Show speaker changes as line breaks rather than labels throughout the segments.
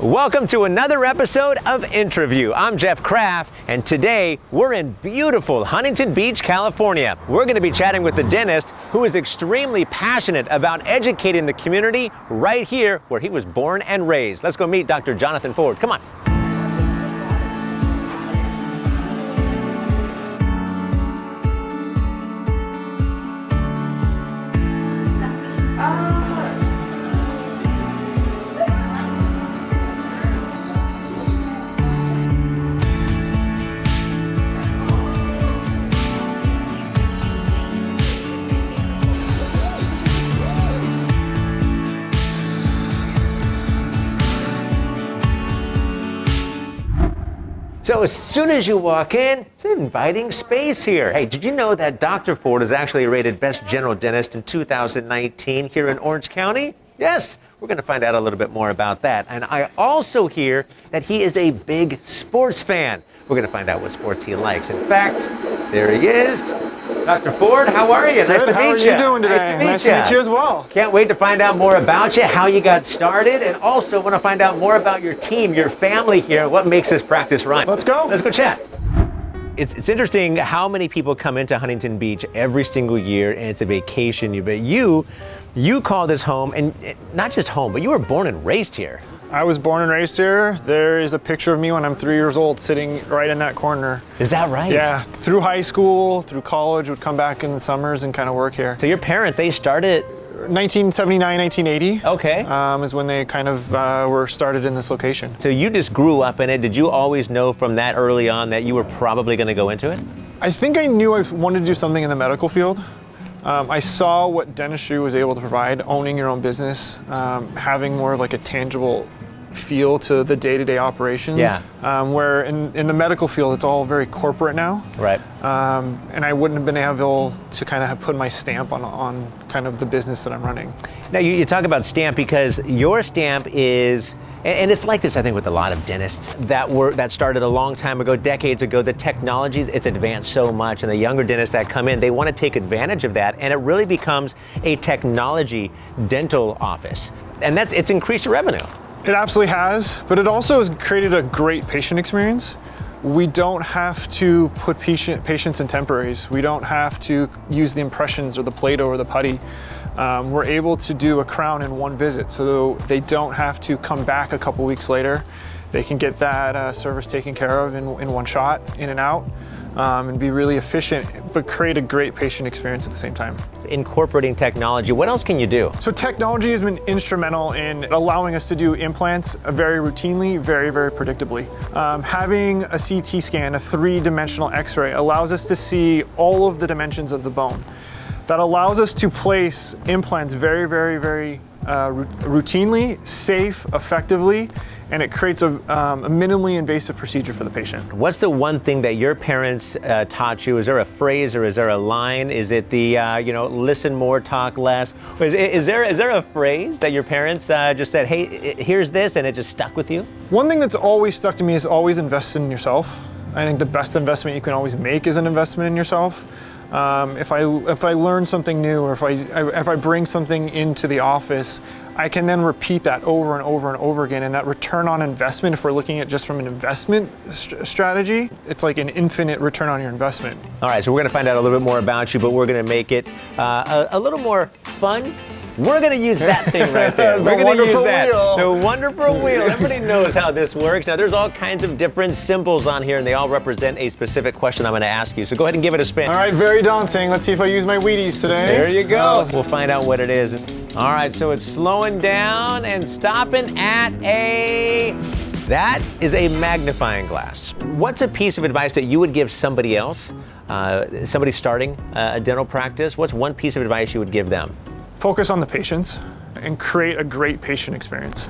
Welcome to another episode of InTRUview. I'm Jeff Kraft, and today we're in beautiful Huntington Beach, California. We're going to be chatting with the dentist who is extremely passionate about educating the community right here where he was born and raised. Let's go meet Dr. Jonathan Ford. Come on. So as soon as you walk in, it's an inviting space here. Hey, did you know that Dr. Ford is actually rated Best General Dentist in 2019 here in Orange County? Yes, we're going to find out a little bit more about that. And I also hear that he is a big sports fan. We're going to find out what sports he likes. In fact, there he is. Dr. Ford, how are you?
Good.
Nice to meet you.
How are you doing today? Nice to meet you as well.
Can't wait to find out more about you, how you got started, and also want to find out more about your team, your family here, what makes this practice run.
Let's go.
Let's go chat. It's interesting how many people come into Huntington Beach every single year, and it's a vacation. But you call this home, and not just home, but you were born and raised here.
I was born and raised here. There is a picture of me when I'm 3 years old sitting right in that corner.
Is that right?
Yeah. Through high school, through college, would come back in the summers and kind of work here.
So your parents, they started
1979, 1980.
Okay.
Is when they kind of were started in this location.
So you just grew up in it. Did you always know from that early on that you were probably going to go into it?
I think I knew I wanted to do something in the medical field. I saw what dentistry was able to provide, owning your own business, having more of like a tangible feel to the day-to-day operations.
Yeah.
Where in the medical field, it's all very corporate now.
Right.
And I wouldn't have been able to kind of have put my stamp on kind of the business that I'm running.
Now you talk about stamp because your stamp is, and it's like this, I think, with a lot of dentists that started a long time ago, decades ago. The technology, it's advanced so much, and the younger dentists that come in, they want to take advantage of that, and it really becomes a technology dental office. And it's increased your revenue.
It absolutely has, but it also has created a great patient experience. We don't have to put patients in temporaries. We don't have to use the impressions or the Play-Doh or the putty. We're able to do a crown in one visit, so they don't have to come back a couple weeks later. They can get that service taken care of in one shot, in and out, and be really efficient, but create a great patient experience at the same time.
Incorporating technology, what else can you do?
So technology has been instrumental in allowing us to do implants very routinely, very, very predictably. Having a CT scan, a three-dimensional X-ray, allows us to see all of the dimensions of the bone. That allows us to place implants very, very, very routinely, safe, effectively, and it creates a minimally invasive procedure for the patient.
What's the one thing that your parents taught you? Is there a phrase or is there a line? Is it the, listen more, talk less? Is there a phrase that your parents just said, hey, here's this, and it just stuck with you?
One thing that's always stuck to me is always invest in yourself. I think the best investment you can always make is an investment in yourself. If I learn something new, or if I bring something into the office, I can then repeat that over and over and over again. And that return on investment, if we're looking at just from an investment strategy, it's like an infinite return on your investment.
All right, so we're going to find out a little bit more about you, but we're going to make it a little more fun. We're going to use that thing right there. We're going to use that. The wonderful wheel. Everybody knows how this works. Now, there's all kinds of different symbols on here, and they all represent a specific question I'm going to ask you. So go ahead and give it a spin.
All right, very daunting. Let's see if I use my Wheaties today.
There you go. We'll find out what it is. All right, so it's slowing down and stopping at that is a magnifying glass. What's a piece of advice that you would give somebody else, somebody starting a dental practice? What's one piece of advice you would give them?
Focus on the patients and create a great patient experience.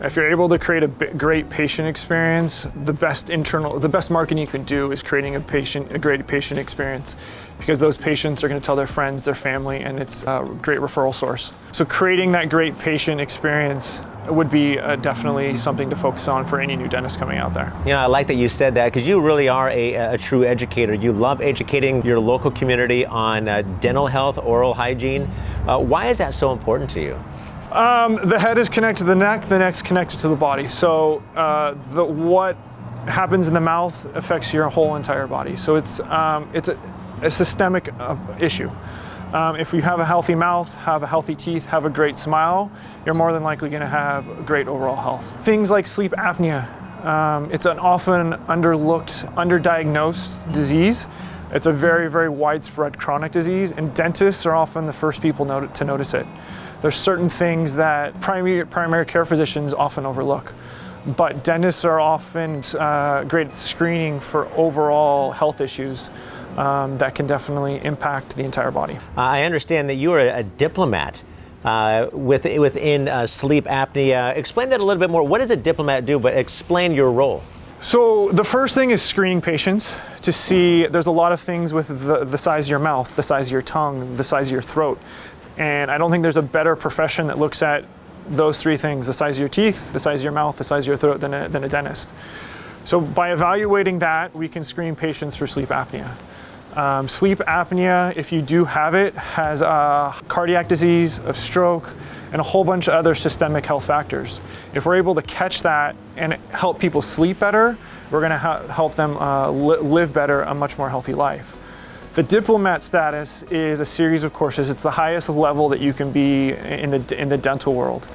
If you're able to create a great patient experience, the best marketing you can do is creating a great patient experience, because those patients are going to tell their friends, their family, and it's a great referral source. So creating that great patient experience would be definitely something to focus on for any new dentist coming out there.
You know, I like that you said that, because you really are a true educator. You love educating your local community on dental health, oral hygiene. Why is that so important to you?
The head is connected to the neck's connected to the body. So what happens in the mouth affects your whole entire body. So it's a systemic issue. If you have a healthy mouth, have a healthy teeth, have a great smile, you're more than likely going to have great overall health. Things like sleep apnea. It's an often underlooked, underdiagnosed disease. It's a very, very widespread chronic disease, and dentists are often the first people to notice it. There's certain things that primary care physicians often overlook, but dentists are often great at screening for overall health issues that can definitely impact the entire body.
I understand that you are a diplomat within sleep apnea. Explain that a little bit more. What does a diplomat do, but explain your role?
So the first thing is screening patients to see, there's a lot of things with the size of your mouth, the size of your tongue, the size of your throat. And I don't think there's a better profession that looks at those three things, the size of your teeth, the size of your mouth, the size of your throat, than a dentist. So by evaluating that, we can screen patients for sleep apnea. Sleep apnea, if you do have it, has a cardiac disease, a stroke, and a whole bunch of other systemic health factors. If we're able to catch that and help people sleep better, we're going to help them live better, a much more healthy life. The diplomat status is a series of courses. It's the highest level that you can be in the dental world.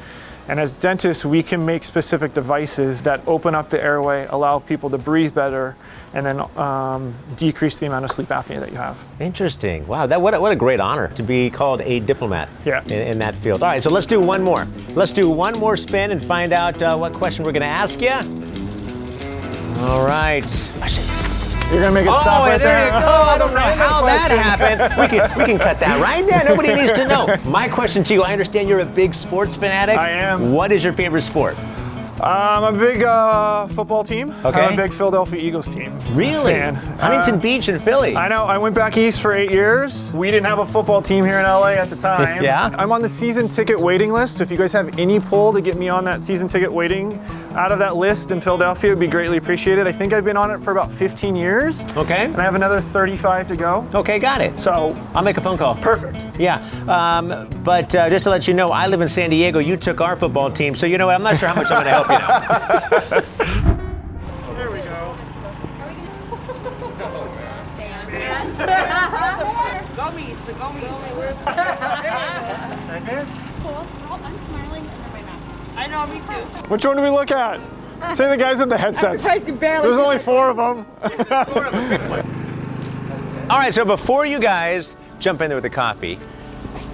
And as dentists, we can make specific devices that open up the airway, allow people to breathe better, and then decrease the amount of sleep apnea that you have.
Interesting. Wow, what a great honor to be called a diplomat in that field. All right, so let's do one more. Let's do one more spin and find out what question we're going to ask you. All right.
You're gonna make it stop right
there. You go. I don't know how that happened. We can cut that right there. Nobody needs to know. My question to you, I understand you're a big sports fanatic.
I am.
What is your favorite sport?
I'm a big football team.
Okay.
I'm a big Philadelphia Eagles team.
Really?
Fan.
Huntington Beach in Philly.
I know. I went back east for 8 years. We didn't have a football team here in LA at the time.
Yeah?
I'm on the season ticket waiting list. So if you guys have any pull to get me on that season ticket waiting out of that list in Philadelphia, it would be greatly appreciated. I think I've been on it for about 15 years.
Okay.
And I have another 35 to go.
Okay, got it.
So
I'll make a phone call.
Perfect.
Yeah, but just to let you know, I live in San Diego. You took our football team, so you know what? I'm not sure how much I'm going to help you now.
There we go.
Gummies, the gummies.
Cool. Oh, I'm smiling under my mask.
I know, me too.
Which one do we look at? Say the guys with the headsets. There's only 4 of them.
All right, so before you guys jump in there with the coffee,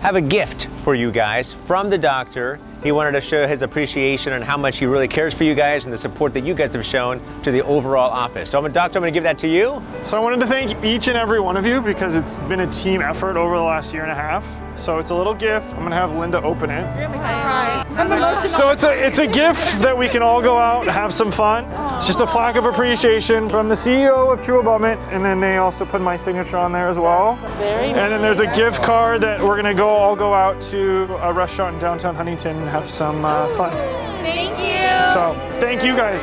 have a gift for you guys from the doctor. He wanted to show his appreciation and how much he really cares for you guys and the support that you guys have shown to the overall office. So, doctor, I'm going to give that to you.
So I wanted to thank each and every one of you because it's been a team effort over the last year and a half. So it's a little gift. I'm going to have Linda open it.
I'm emotional.
So it's a gift that we can all go out and have some fun. It's just a plaque of appreciation from the CEO of True Abutment, and then they also put my signature on there as well.
Very nice.
And then there's a gift card that we're going to all go out to a restaurant in downtown Huntington and have some fun.
Thank you.
So thank you guys.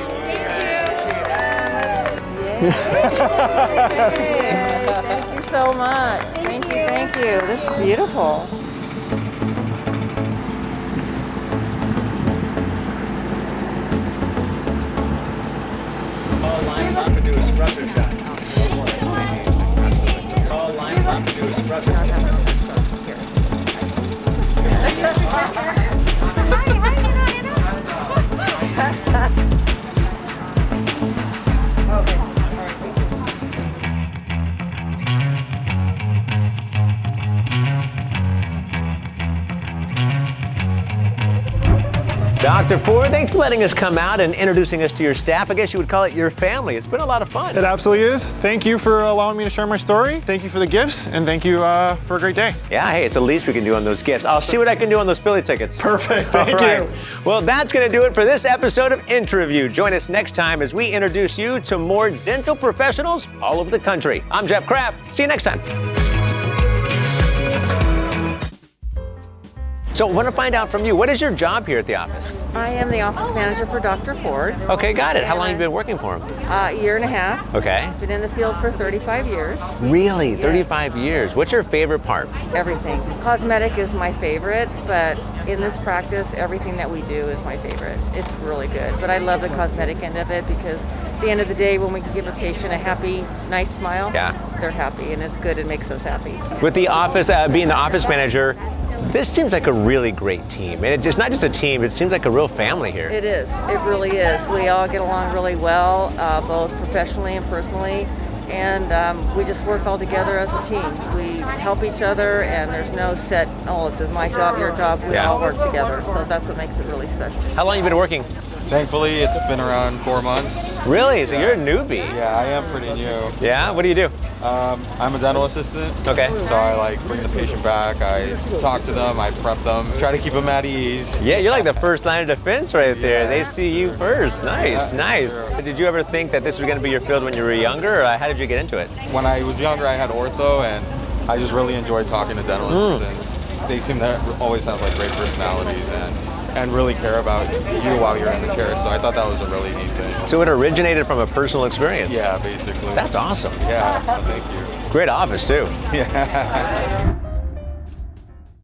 Thank you so much. Thank you. This is beautiful.
All lines up and do espresso shots. All lines up and do espresso shots. Dr. Ford, thanks for letting us come out and introducing us to your staff. I guess you would call it your family. It's been a lot of fun.
It absolutely is. Thank you for allowing me to share my story. Thank you for the gifts, and thank you for a great day.
Yeah, hey, it's the least we can do on those gifts. I'll see what I can do on those Philly tickets.
Perfect. Thank you.
Well, that's going to do it for this episode of InTRUview. Join us next time as we introduce you to more dental professionals all over the country. I'm Jeff Kraft. See you next time. So I want to find out from you, what is your job here at the office?
I am the office manager for Dr. Ford.
Okay, got it. How long have you been working for him?
A year and a half.
Okay.
Been in the field for 35 years.
Really? 35 years. What's your favorite part?
Everything. Cosmetic is my favorite, but in this practice, everything that we do is my favorite. It's really good. But I love the cosmetic end of it because at the end of the day, when we can give a patient a happy, nice smile, they're happy, and it's good. It makes us happy.
With the office, being the office manager, this seems like a really great team. And it's not just a team, it seems like a real family here.
It is. It really is. We all get along really well, both professionally and personally. And we just work all together as a team. We help each other, and there's no set, oh, it's my job, your job. We all work together. So that's what makes it really special.
How long have you been working?
Thankfully, it's been around 4 months.
Really? So you're a newbie?
Yeah, I am pretty new.
Yeah? What do you do?
I'm a dental assistant.
Okay.
So I like bring the patient back, I talk to them, I prep them, try to keep them at ease.
Yeah, you're like the first line of defense right there.
Yeah.
They see you first. Nice,
Yeah,
nice.
sure.
Did you ever think that this was going to be your field when you were younger, or how did you get into it?
When I was younger, I had ortho, and I just really enjoyed talking to dental assistants. They seem to always have like great personalities and really care about you while you're in the chair. So I thought that was a really neat thing.
So it originated from a personal experience?
Yeah, basically.
That's awesome.
Yeah, thank you.
Great office, too.
Yeah.